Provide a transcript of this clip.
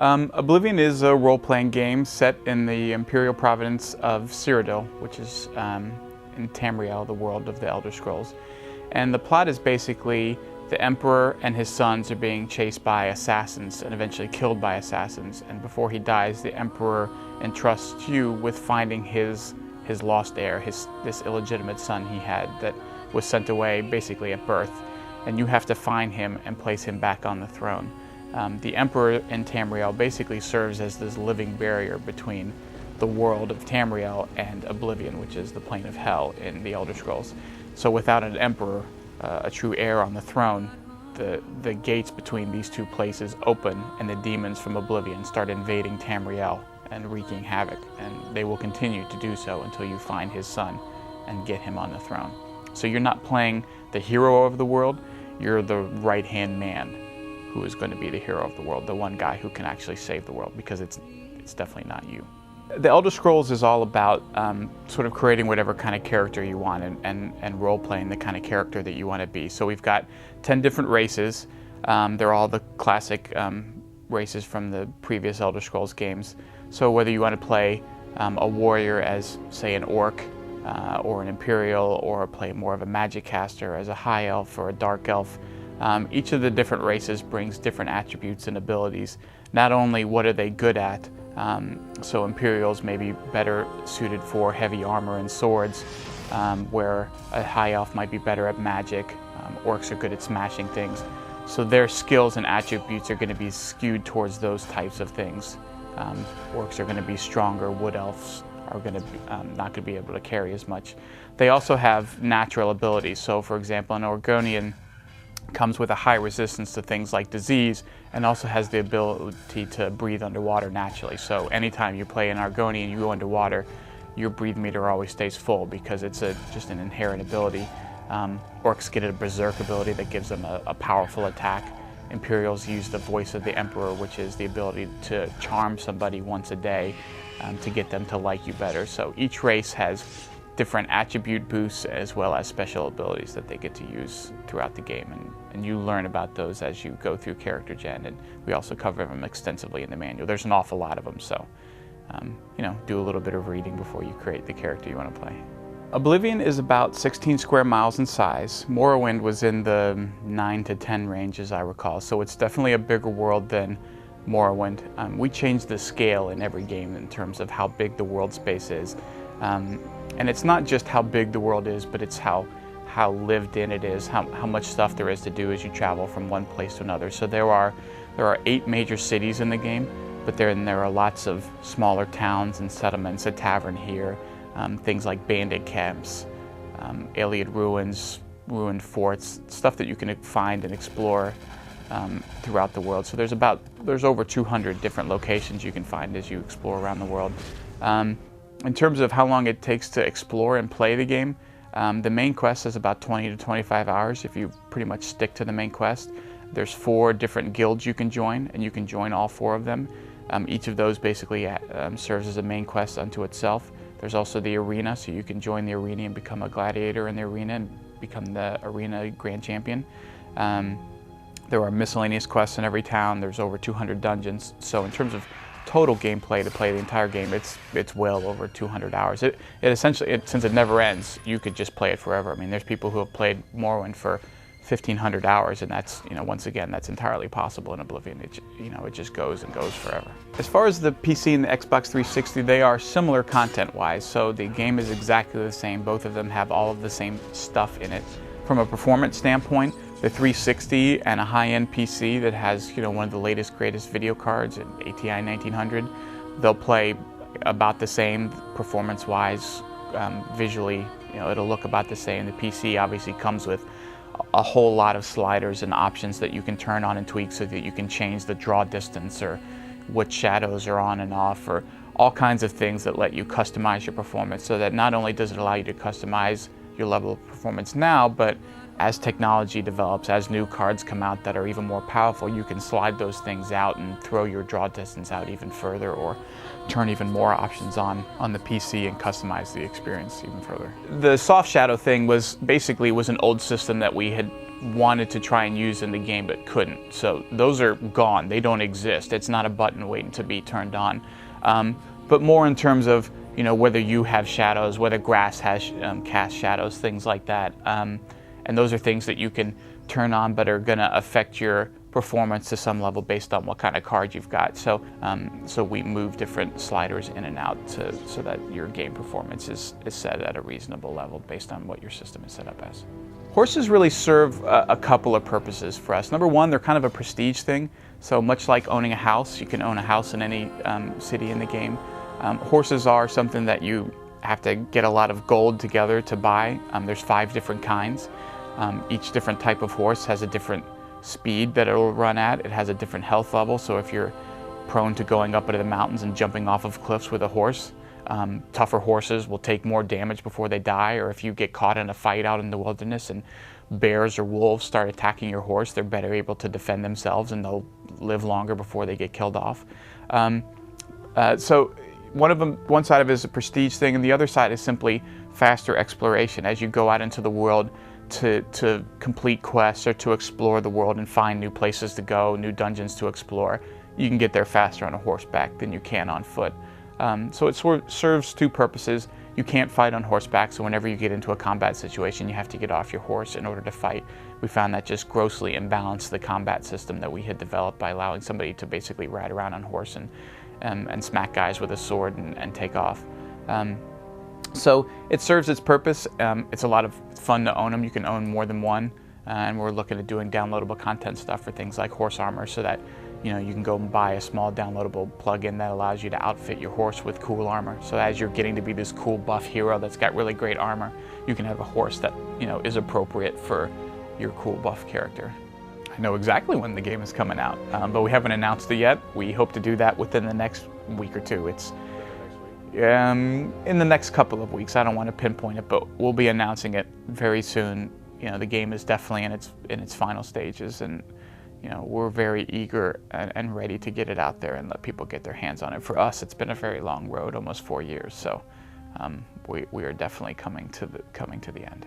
Oblivion is a role-playing game set in the imperial province of Cyrodiil, which is in Tamriel, the world of the Elder Scrolls. And the plot is basically the Emperor and his sons are being chased by assassins and eventually killed by assassins. And before he dies, the Emperor entrusts you with finding his lost heir, this illegitimate son he had that was sent away basically at birth. And you have to find him and place him back on the throne. The Emperor in Tamriel basically serves as this living barrier between the world of Tamriel and Oblivion, which is the plane of hell in the Elder Scrolls. So without an Emperor, a true heir on the throne, the gates between these two places open and the demons from Oblivion start invading Tamriel and wreaking havoc. And they will continue to do so until you find his son and get him on the throne. So you're not playing the hero of the world, you're the right-hand man who is going to be the hero of the world, the one guy who can actually save the world, because it's definitely not you. The Elder Scrolls is all about sort of creating whatever kind of character you want and role-playing the kind of character that you want to be. So we've got 10 different races. They're all the classic races from the previous Elder Scrolls games. So whether you want to play a warrior as, say, an orc, or an imperial, or play more of a magic caster as a high elf or a dark elf, each of the different races brings different attributes and abilities. Not only what are they good at, so Imperials may be better suited for heavy armor and swords, where a high elf might be better at magic. Orcs are good at smashing things. So their skills and attributes are going to be skewed towards those types of things. Orcs are going to be stronger, wood elves are going to be, not going to be able to carry as much. They also have natural abilities. So for example, an Orgonian comes with a high resistance to things like disease and also has the ability to breathe underwater naturally. So anytime you play an Argonian and you go underwater, your breathe meter always stays full because it's just an inherent ability. Orcs get a berserk ability that gives them a powerful attack. Imperials use the voice of the Emperor, which is the ability to charm somebody once a day to get them to like you better. So each race has different attribute boosts as well as special abilities that they get to use throughout the game, and you learn about those as you go through character gen, and we also cover them extensively in the manual. There's an awful lot of them, so do a little bit of reading before you create the character you want to play. Oblivion is about 16 square miles in size. Morrowind was in the 9 to 10 range, as I recall, so it's definitely a bigger world than Morrowind. We changed the scale in every game in terms of how big the world space is. And it's not just how big the world is, but it's how lived in it is, how much stuff there is to do as you travel from one place to another. So there are 8 major cities in the game, but there are lots of smaller towns and settlements, a tavern here, things like bandit camps, alien ruins, ruined forts, stuff that you can find and explore throughout the world. So there's over 200 different locations you can find as you explore around the world. In terms of how long it takes to explore and play the game, the main quest is about 20 to 25 hours if you pretty much stick to the main quest. There's 4 different guilds you can join, and you can join all 4 of them. Each of those basically serves as a main quest unto itself. There's also the arena, so you can join the arena and become a gladiator in the arena and become the arena grand champion. There are miscellaneous quests in every town. There's over 200 dungeons. So in terms of total gameplay to play the entire game, it's well over 200 hours. It essentially, since it never ends, you could just play it forever. I mean, there's people who have played Morrowind for 1,500 hours, and that's, once again, that's entirely possible in Oblivion. It just goes and goes forever. As far as the PC and the Xbox 360, they are similar content-wise, so the game is exactly the same. Both of them have all of the same stuff in it. From a performance standpoint, the 360 and a high-end PC that has, one of the latest, greatest video cards, an ATI 1900, they'll play about the same performance-wise. Visually, it'll look about the same. The PC obviously comes with a whole lot of sliders and options that you can turn on and tweak so that you can change the draw distance or what shadows are on and off, or all kinds of things that let you customize your performance, so that not only does it allow you to customize your level of performance now, but as technology develops, as new cards come out that are even more powerful, you can slide those things out and throw your draw distance out even further, or turn even more options on the PC and customize the experience even further. The soft shadow thing was an old system that we had wanted to try and use in the game but couldn't. So those are gone. They don't exist. It's not a button waiting to be turned on. But more in terms of, you know, whether you have shadows, whether grass has cast shadows, things like that. And those are things that you can turn on but are going to affect your performance to some level based on what kind of card you've got. So so we move different sliders in and out so that your game performance is set at a reasonable level based on what your system is set up as. Horses really serve a couple of purposes for us. Number one, they're kind of a prestige thing. So much like owning a house, you can own a house in any city in the game. Horses are something that you have to get a lot of gold together to buy. There's 5 different kinds. Each different type of horse has a different speed that it will run at. It has a different health level. So if you're prone to going up into the mountains and jumping off of cliffs with a horse, tougher horses will take more damage before they die. Or if you get caught in a fight out in the wilderness and bears or wolves start attacking your horse, they're better able to defend themselves and they'll live longer before they get killed off. So one side of it is a prestige thing, and the other side is simply faster exploration. As you go out into the world to complete quests or to explore the world and find new places to go, new dungeons to explore, you can get there faster on a horseback than you can on foot. So it sort of serves 2 purposes. You can't fight on horseback, so whenever you get into a combat situation, you have to get off your horse in order to fight. We found that just grossly imbalanced the combat system that we had developed by allowing somebody to basically ride around on horse and smack guys with a sword and take off. So it serves its purpose. It's a lot of fun to own them. You can own more than one, and we're looking at doing downloadable content stuff for things like horse armor, so that you can go and buy a small downloadable plugin that allows you to outfit your horse with cool armor. So as you're getting to be this cool buff hero that's got really great armor, you can have a horse that is appropriate for your cool buff character. I know exactly when the game is coming out, but we haven't announced it yet. We hope to do that within the next week or 2. It's in the next couple of weeks. I don't want to pinpoint it, but we'll be announcing it very soon. The game is definitely in its final stages, and we're very eager and ready to get it out there and let people get their hands on it. For us, it's been a very long road, almost 4 years. So we are definitely coming to the end.